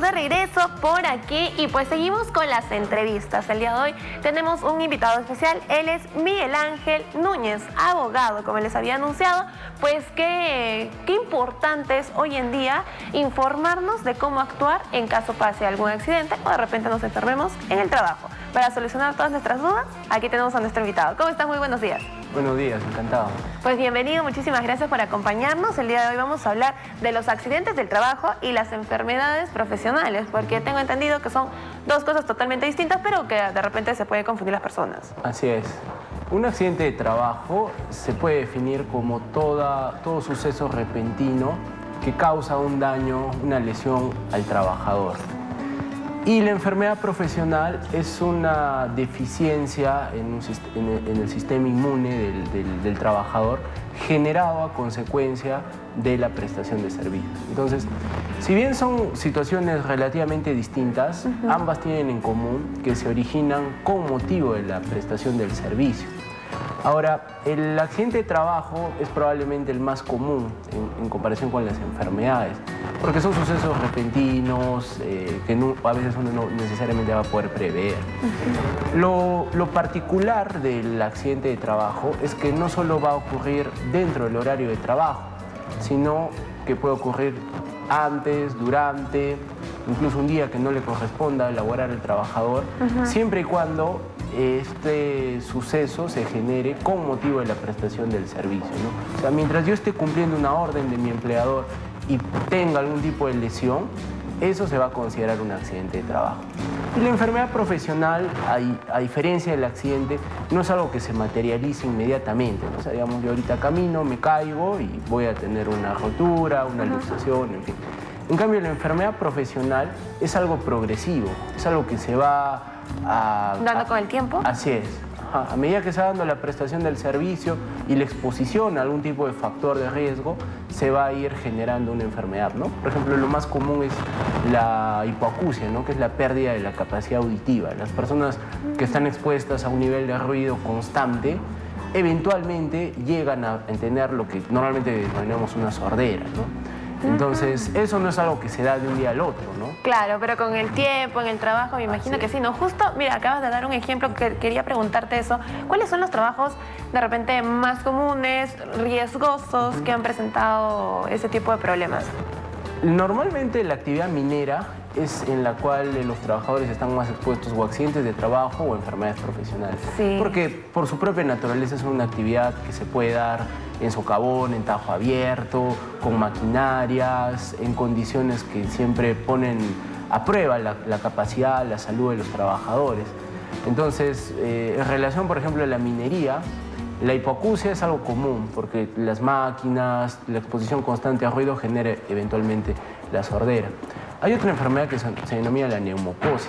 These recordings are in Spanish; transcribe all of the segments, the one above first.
de regreso por aquí y pues seguimos con las entrevistas. El día de hoy tenemos un invitado especial, él es Miguel Ángel Núñez, abogado, como les había anunciado. Pues qué importante es hoy en día informarnos de cómo actuar en caso pase algún accidente o de repente nos enfermemos en el trabajo. Para solucionar todas nuestras dudas, aquí tenemos a nuestro invitado. ¿Cómo estás? Muy buenos días. Buenos días, encantado. Pues bienvenido, muchísimas gracias por acompañarnos. El día de hoy vamos a hablar de los accidentes del trabajo y las enfermedades profesionales, porque tengo entendido que son dos cosas totalmente distintas, pero que de repente se puede confundir las personas. Así es. Un accidente de trabajo se puede definir como todo suceso repentino que causa un daño, una lesión al trabajador. Y la enfermedad profesional es una deficiencia en el sistema inmune del trabajador generado a consecuencia de la prestación de servicios. Entonces, si bien son situaciones relativamente distintas, ambas tienen en común que se originan con motivo de la prestación del servicio. Ahora, el accidente de trabajo es probablemente el más común en comparación con las enfermedades, porque son sucesos repentinos que a veces uno no necesariamente va a poder prever. Lo particular del accidente de trabajo es que no solo va a ocurrir dentro del horario de trabajo, sino que puede ocurrir antes, durante, incluso un día que no le corresponda elaborar el trabajador, siempre y cuando este suceso se genere con motivo de la prestación del servicio, ¿no? O sea, mientras yo esté cumpliendo una orden de mi empleador y tenga algún tipo de lesión, eso se va a considerar un accidente de trabajo. Y la enfermedad profesional, a diferencia del accidente, no es algo que se materialice inmediatamente, ¿no? O sea, digamos, yo ahorita camino, me caigo y voy a tener una rotura, una luxación, en fin. En cambio, la enfermedad profesional es algo progresivo, es algo que se va ¿Dando con el tiempo? Así es. A medida que se va dando la prestación del servicio y la exposición a algún tipo de factor de riesgo, se va a ir generando una enfermedad, ¿no? Por ejemplo, lo más común es la hipoacusia, ¿no? Que es la pérdida de la capacidad auditiva. Las personas que están expuestas a un nivel de ruido constante, eventualmente llegan a tener lo que normalmente denominamos una sordera, ¿no? Entonces, eso no es algo que se da de un día al otro, ¿no? Claro, pero con el tiempo, en el trabajo, me imagino que sí, ¿no? Justo, mira, acabas de dar un ejemplo que quería preguntarte eso. ¿Cuáles son los trabajos, de repente, más comunes, riesgosos, que han presentado ese tipo de problemas? Normalmente la actividad minera es en la cual los trabajadores están más expuestos o a accidentes de trabajo o enfermedades profesionales. Sí. Porque por su propia naturaleza es una actividad que se puede dar en socavón, en tajo abierto, con maquinarias, en condiciones que siempre ponen a prueba la capacidad, la salud de los trabajadores. Entonces, en relación, por ejemplo, a la minería, la hipoacusia es algo común porque las máquinas, la exposición constante a ruido genera eventualmente la sordera. Hay otra enfermedad que se denomina la neumocosis,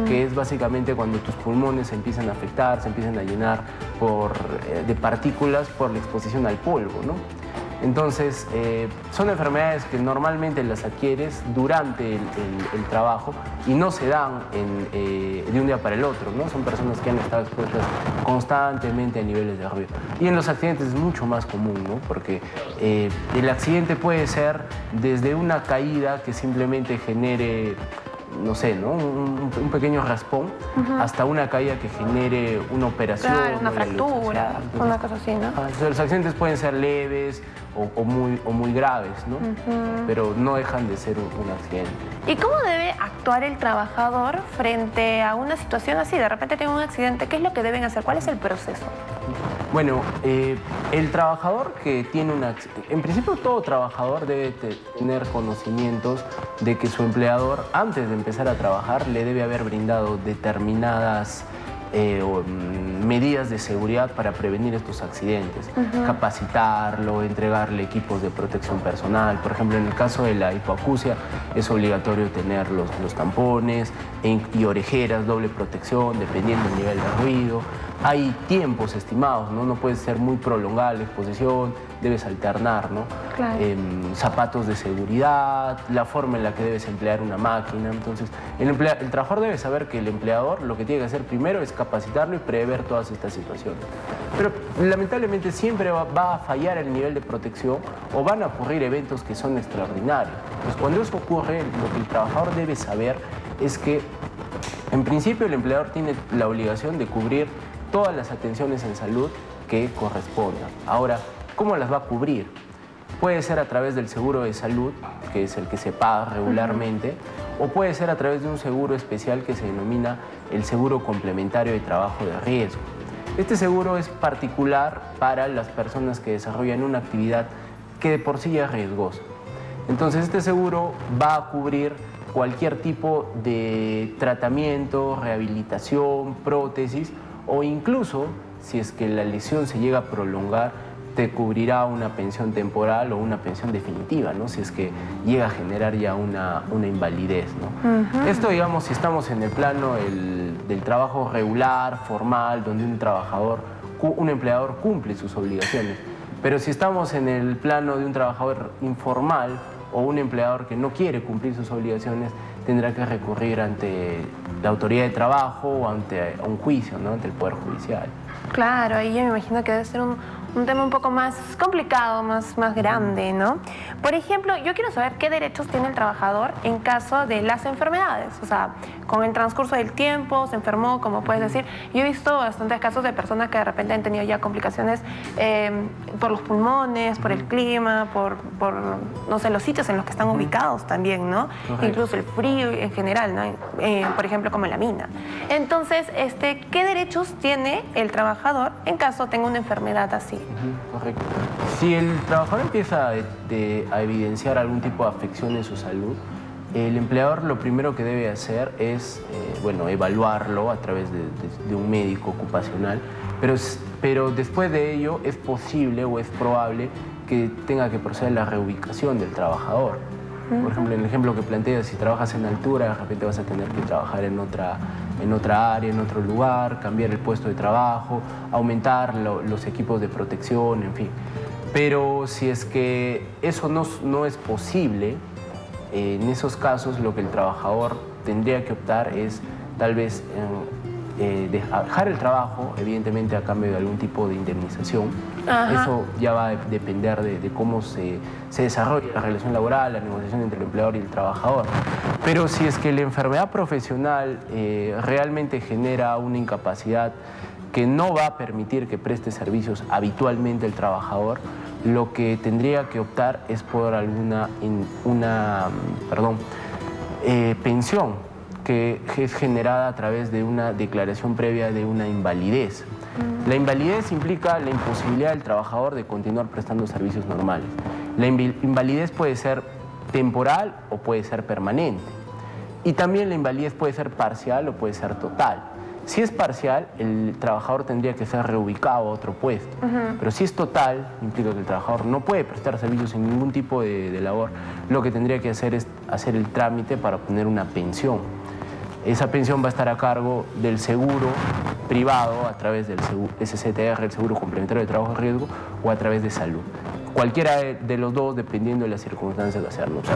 que es básicamente cuando tus pulmones se empiezan a afectar, se empiezan a llenar de partículas por la exposición al polvo, ¿no? Entonces, son enfermedades que normalmente las adquieres durante el trabajo y no se dan de un día para el otro, ¿no? Son personas que han estado expuestas constantemente a niveles de ruido. Y en los accidentes es mucho más común, ¿no? Porque el accidente puede ser desde una caída que simplemente genere, no sé, ¿no? Un pequeño raspón, hasta una caída que genere una operación. Claro, una fractura, una cosa así, ¿no? Los accidentes pueden ser leves o muy graves, ¿no? Pero no dejan de ser un accidente. ¿Y cómo debe actuar el trabajador frente a una situación así? De repente tengo un accidente, ¿qué es lo que deben hacer? ¿Cuál es el proceso? Bueno, el trabajador que tiene en principio todo trabajador debe tener conocimientos de que su empleador, antes de empezar a trabajar, le debe haber brindado determinadas medidas de seguridad para prevenir estos accidentes. Capacitarlo, entregarle equipos de protección personal. Por ejemplo, en el caso de la hipoacusia es obligatorio tener los tampones y orejeras, doble protección, dependiendo del nivel de ruido. Hay tiempos estimados, ¿no? No puede ser muy prolongada la exposición, debes alternar, ¿no? Claro. Zapatos de seguridad, la forma en la que debes emplear una máquina. Entonces, el trabajador debe saber que el empleador lo que tiene que hacer primero es capacitarlo y prever todas todas estas situaciones. Pero lamentablemente siempre va a fallar el nivel de protección o van a ocurrir eventos que son extraordinarios. Pues cuando eso ocurre, lo que el trabajador debe saber es que, en principio, el empleador tiene la obligación de cubrir todas las atenciones en salud que correspondan. Ahora, ¿cómo las va a cubrir? Puede ser a través del seguro de salud, que es el que se paga regularmente, o puede ser a través de un seguro especial que se denomina el seguro complementario de trabajo de riesgo. Este seguro es particular para las personas que desarrollan una actividad que de por sí ya es riesgosa. Entonces, este seguro va a cubrir cualquier tipo de tratamiento, rehabilitación, prótesis, o incluso, si es que la lesión se llega a prolongar, te cubrirá una pensión temporal o una pensión definitiva, ¿no? Si es que llega a generar ya una invalidez, ¿no? Esto, digamos, si estamos en el plano del trabajo regular, formal, donde un empleador cumple sus obligaciones. Pero si estamos en el plano de un trabajador informal o un empleador que no quiere cumplir sus obligaciones, tendrá que recurrir ante la autoridad de trabajo o ante un juicio, ¿no? Ante el Poder Judicial. Claro, ahí yo me imagino que debe ser un tema un poco más complicado, más grande, ¿no? Por ejemplo, yo quiero saber qué derechos tiene el trabajador en caso de las enfermedades. O sea, con el transcurso del tiempo, se enfermó, como puedes decir. Yo he visto bastantes casos de personas que de repente han tenido ya complicaciones por los pulmones, por el clima, por, no sé, los sitios en los que están ubicados también, ¿no? Correcto. Incluso el frío en general, ¿no? Por ejemplo, como en la mina. Entonces, ¿qué derechos tiene el trabajador en caso tenga una enfermedad así? Correcto. Si el trabajador empieza a evidenciar algún tipo de afección en su salud, el empleador lo primero que debe hacer es, evaluarlo a través de un médico ocupacional, pero después de ello es posible o es probable que tenga que proceder a la reubicación del trabajador. Por ejemplo, en el ejemplo que planteas, si trabajas en altura, de repente vas a tener que trabajar en otra área, en otro lugar, cambiar el puesto de trabajo, aumentar los equipos de protección, en fin. Pero si es que eso no es posible, en esos casos lo que el trabajador tendría que optar es tal vez dejar el trabajo, evidentemente a cambio de algún tipo de indemnización. Ajá. Eso ya va a depender de cómo se desarrolla la relación laboral, la negociación entre el empleador y el trabajador. Pero si es que la enfermedad profesional realmente genera una incapacidad que no va a permitir que preste servicios habitualmente el trabajador, lo que tendría que optar es por una pensión que es generada a través de una declaración previa de una invalidez. La invalidez implica la imposibilidad del trabajador de continuar prestando servicios normales. La invalidez puede ser temporal o puede ser permanente. Y también la invalidez puede ser parcial o puede ser total. Si es parcial, el trabajador tendría que ser reubicado a otro puesto. Pero si es total, implica que el trabajador no puede prestar servicios en ningún tipo de labor. Lo que tendría que hacer es hacer el trámite para obtener una pensión. Esa pensión va a estar a cargo del seguro privado a través del SCTR, el seguro complementario de trabajo de riesgo, o a través de salud. Cualquiera de los dos, dependiendo de las circunstancias de hacerlo. O sea,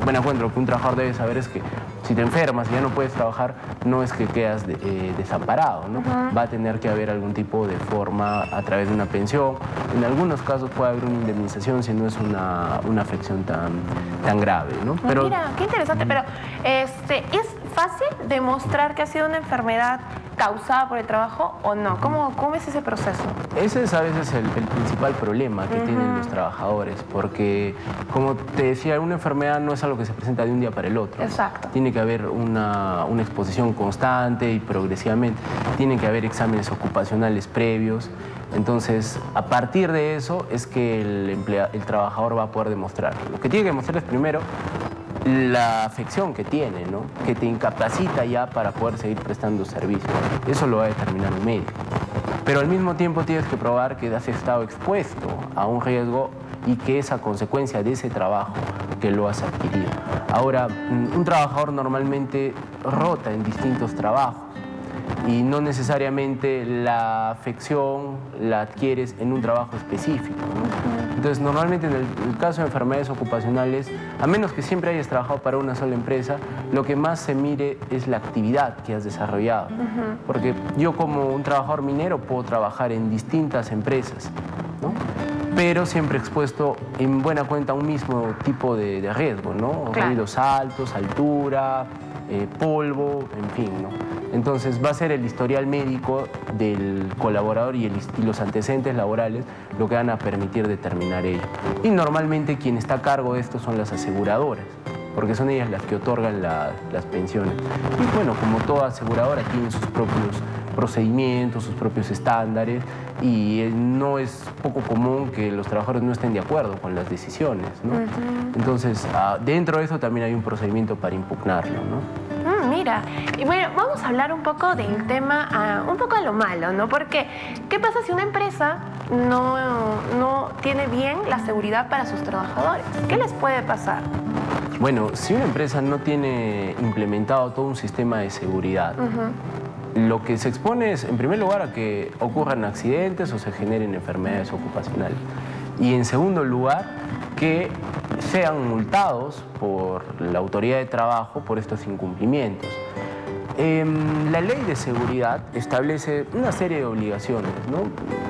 buena cuenta, lo que un trabajador debe saber es que si te enfermas y ya no puedes trabajar, no es que quedas desamparado, ¿no? Va a tener que haber algún tipo de forma a través de una pensión. En algunos casos puede haber una indemnización si no es una afección tan grave, ¿no? Pero, mira, qué interesante, pero ¿es fácil demostrar que ha sido una enfermedad causada por el trabajo o no? ¿Cómo es ese proceso? Ese es a veces el principal problema que tienen los trabajadores, porque, como te decía, una enfermedad no es algo que se presenta de un día para el otro. Exacto. Tiene que haber una exposición constante y progresivamente. Tienen que haber exámenes ocupacionales previos. Entonces, a partir de eso es que el trabajador va a poder demostrar. Lo que tiene que demostrar es primero la afección que tiene, ¿no? Que te incapacita ya para poder seguir prestando servicios. Eso lo va a determinar un médico. Pero al mismo tiempo tienes que probar que has estado expuesto a un riesgo y que es a consecuencia de ese trabajo que lo has adquirido. Ahora, un trabajador normalmente rota en distintos trabajos y no necesariamente la afección la adquieres en un trabajo específico, ¿no? Entonces, normalmente en el caso de enfermedades ocupacionales, a menos que siempre hayas trabajado para una sola empresa, lo que más se mire es la actividad que has desarrollado. Porque yo como un trabajador minero puedo trabajar en distintas empresas, ¿no? Pero siempre expuesto en buena cuenta a un mismo tipo de riesgo, ¿no? Claro. Ruidos altos, altura, polvo, en fin, ¿no? Entonces va a ser el historial médico del colaborador y los antecedentes laborales lo que van a permitir determinar ello. Y normalmente quien está a cargo de esto son las aseguradoras, porque son ellas las que otorgan las pensiones. Y bueno, como toda aseguradora tiene sus propios procedimientos, sus propios estándares, y no es poco común que los trabajadores no estén de acuerdo con las decisiones, ¿no? Entonces, dentro de eso también hay un procedimiento para impugnarlo, ¿no? Mira, y bueno, vamos a hablar un poco del tema, un poco a lo malo, ¿no? Porque, ¿qué pasa si una empresa no tiene bien la seguridad para sus trabajadores? ¿Qué les puede pasar? Bueno, si una empresa no tiene implementado todo un sistema de seguridad, lo que se expone es, en primer lugar, a que ocurran accidentes o se generen enfermedades ocupacionales. Y en segundo lugar, que sean multados por la autoridad de trabajo por estos incumplimientos. La ley de seguridad establece una serie de obligaciones, ¿no?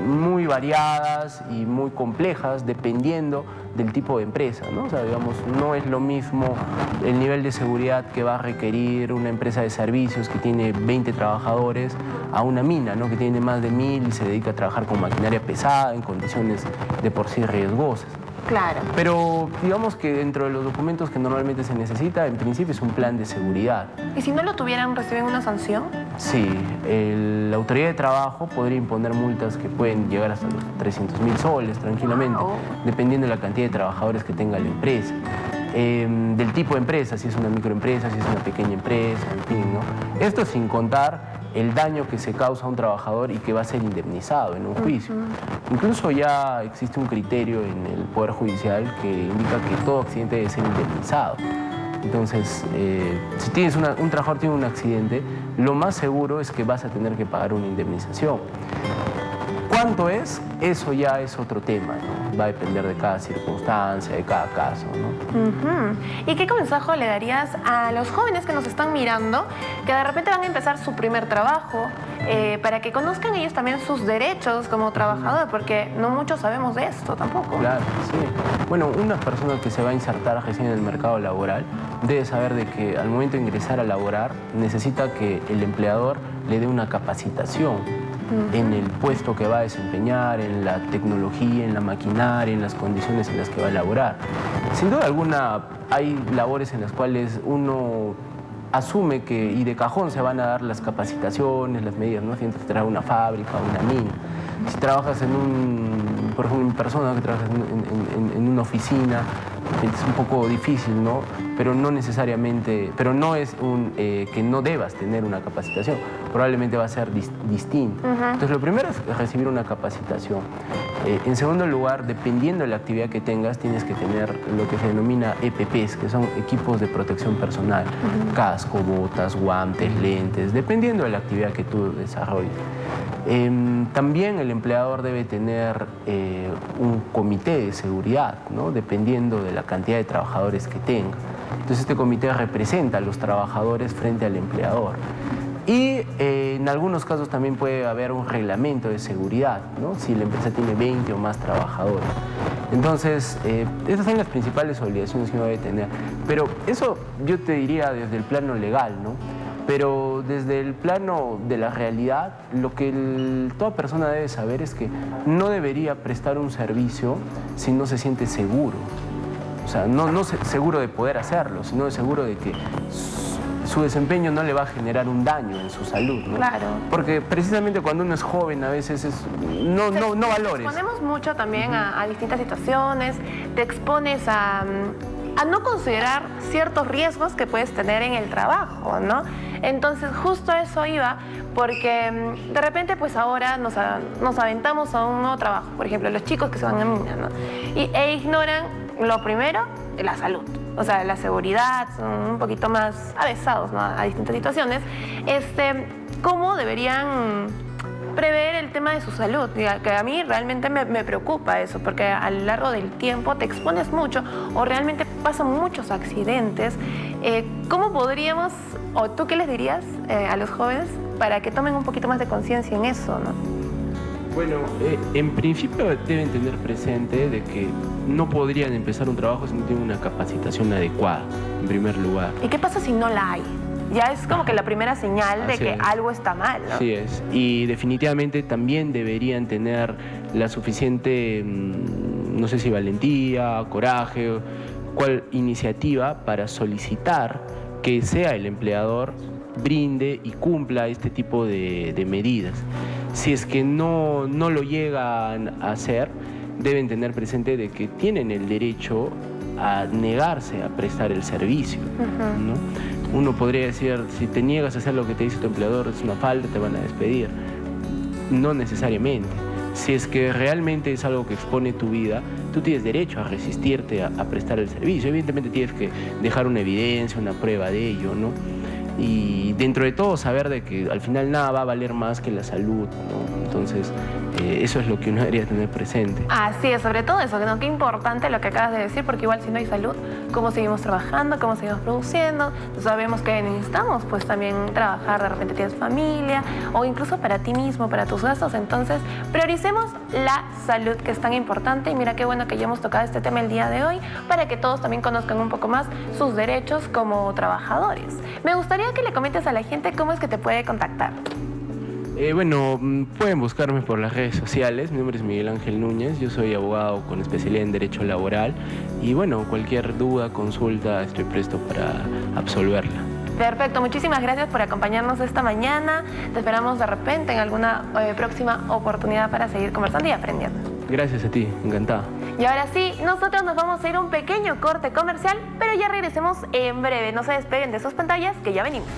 Muy variadas y muy complejas dependiendo del tipo de empresa, ¿no? O sea, digamos, no es lo mismo el nivel de seguridad que va a requerir una empresa de servicios que tiene 20 trabajadores a una mina, ¿no? Que tiene más de 1000 y se dedica a trabajar con maquinaria pesada en condiciones de por sí riesgosas. Claro. Pero digamos que dentro de los documentos que normalmente se necesita, en principio es un plan de seguridad. ¿Y si no lo tuvieran, reciben una sanción? Sí, la autoridad de trabajo podría imponer multas que pueden llegar hasta los 300.000 soles tranquilamente, dependiendo de la cantidad de trabajadores que tenga la empresa. Del tipo de empresa, si es una microempresa, si es una pequeña empresa, en fin, ¿no? Esto sin contar el daño que se causa a un trabajador y que va a ser indemnizado en un juicio. Incluso ya existe un criterio en el Poder Judicial que indica que todo accidente debe ser indemnizado. Entonces, si tienes un trabajador tiene un accidente, lo más seguro es que vas a tener que pagar una indemnización. ¿Cuánto es? Eso ya es otro tema, ¿no? Va a depender de cada circunstancia, de cada caso, ¿no? ¿Y qué consejo le darías a los jóvenes que nos están mirando, que de repente van a empezar su primer trabajo, para que conozcan ellos también sus derechos como trabajador? Porque no muchos sabemos de esto tampoco. Claro, sí. Bueno, una persona que se va a insertar recién en el mercado laboral debe saber de que al momento de ingresar a laborar necesita que el empleador le dé una capacitación en el puesto que va a desempeñar, en la tecnología, en la maquinaria, en las condiciones en las que va a laborar. Sin duda alguna hay labores en las cuales uno asume que y de cajón se van a dar las capacitaciones, las medidas, ¿no? Si entras a trabajar una fábrica o una mina. Si trabajas por ejemplo, en persona que trabajas en una oficina, es un poco difícil, ¿no? Pero no necesariamente, pero no es que no debas tener una capacitación, probablemente va a ser distinto. Entonces, lo primero es recibir una capacitación. En segundo lugar, dependiendo de la actividad que tengas, tienes que tener lo que se denomina EPPs, que son equipos de protección personal, casco, botas, guantes, lentes, dependiendo de la actividad que tú desarrolles. También el empleador debe tener un comité de seguridad, ¿no? Dependiendo de la cantidad de trabajadores que tenga. Entonces este comité representa a los trabajadores frente al empleador. Y en algunos casos también puede haber un reglamento de seguridad, ¿no? Si la empresa tiene 20 o más trabajadores. Entonces, esas son las principales obligaciones que uno debe tener. Pero eso yo te diría desde el plano legal, ¿no? Pero desde el plano de la realidad, lo que toda persona debe saber es que no debería prestar un servicio si no se siente seguro. O sea, no seguro de poder hacerlo, sino seguro de que su desempeño no le va a generar un daño en su salud, ¿no? Claro. Porque precisamente cuando uno es joven a veces no valores. Te exponemos mucho también a distintas situaciones, te expones a no considerar ciertos riesgos que puedes tener en el trabajo, ¿no? Entonces, justo a eso iba, porque de repente, pues ahora nos aventamos a un nuevo trabajo. Por ejemplo, los chicos que se van a mina, ¿no? E ignoran lo primero, la salud. O sea, la seguridad, son un poquito más avesados, ¿no? A distintas situaciones. ¿Cómo deberían prever el tema de su salud, que a mí realmente me preocupa eso, porque a lo largo del tiempo te expones mucho o realmente pasan muchos accidentes. ¿Cómo podríamos, o tú qué les dirías a los jóvenes para que tomen un poquito más de conciencia en eso, ¿no? Bueno, en principio deben tener presente de que no podrían empezar un trabajo si no tienen una capacitación adecuada, en primer lugar. ¿Y qué pasa si no la hay? Ya es como que la primera señal de que algo está mal, ¿no? Así es. Y definitivamente también deberían tener la suficiente, no sé si valentía, coraje, cual iniciativa para solicitar que sea el empleador brinde y cumpla este tipo de medidas. Si es que no lo llegan a hacer, deben tener presente de que tienen el derecho a negarse a prestar el servicio, ¿no? Uno podría decir, si te niegas a hacer lo que te dice tu empleador, es una falta, te van a despedir. No necesariamente. Si es que realmente es algo que expone tu vida, tú tienes derecho a resistirte a prestar el servicio. Evidentemente tienes que dejar una evidencia, una prueba de ello, ¿no? Y dentro de todo saber de que al final nada va a valer más que la salud, ¿no? Entonces eso es lo que uno debería tener presente. Así es, sobre todo eso, ¿no? Qué importante lo que acabas de decir, porque igual si no hay salud, ¿cómo seguimos trabajando? ¿Cómo seguimos produciendo? Sabemos que necesitamos pues también trabajar, de repente tienes familia o incluso para ti mismo, para tus gastos, entonces prioricemos la salud, que es tan importante. Y mira qué bueno que ya hemos tocado este tema el día de hoy para que todos también conozcan un poco más sus derechos como trabajadores. Me gustaría que le comentes a la gente cómo es que te puede contactar. Bueno, pueden buscarme por las redes sociales. Mi nombre es Miguel Ángel Núñez, yo soy abogado con especialidad en Derecho Laboral y bueno, cualquier duda, consulta, estoy presto para absolverla. Perfecto, muchísimas gracias por acompañarnos esta mañana. Te esperamos de repente en alguna próxima oportunidad para seguir conversando y aprendiendo. Gracias a ti, encantado. Y ahora sí, nosotros nos vamos a ir a un pequeño corte comercial, pero ya regresemos en breve. No se despeguen de sus pantallas, que ya venimos.